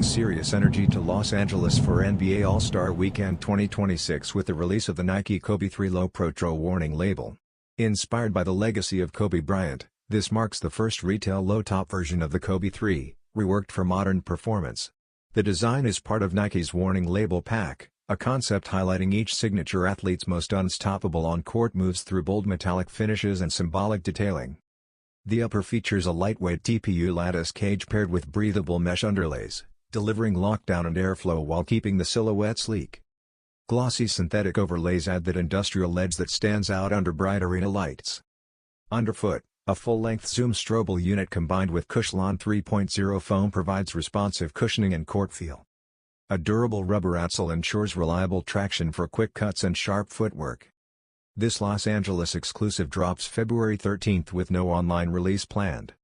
serious energy to Los Angeles for NBA All-Star Weekend 2026 with the release of the Nike Kobe 3 Low Protro Warning Label. Inspired by the legacy of Kobe Bryant, this marks the first retail low-top version of the Kobe 3, reworked for modern performance. The design is part of Nike's Warning Label pack, a concept highlighting each signature athlete's most unstoppable on-court moves through bold metallic finishes and symbolic detailing. The upper features a lightweight TPU lattice cage paired with breathable mesh underlays, delivering lockdown and airflow while keeping the silhouette sleek. Glossy synthetic overlays add that industrial edge that stands out under bright arena lights. Underfoot, a full-length Zoom strobel unit combined with Cushlon 3.0 foam provides responsive cushioning and court feel. A durable rubber outsole ensures reliable traction for quick cuts and sharp footwork. This Los Angeles exclusive drops February 13 with no online release planned.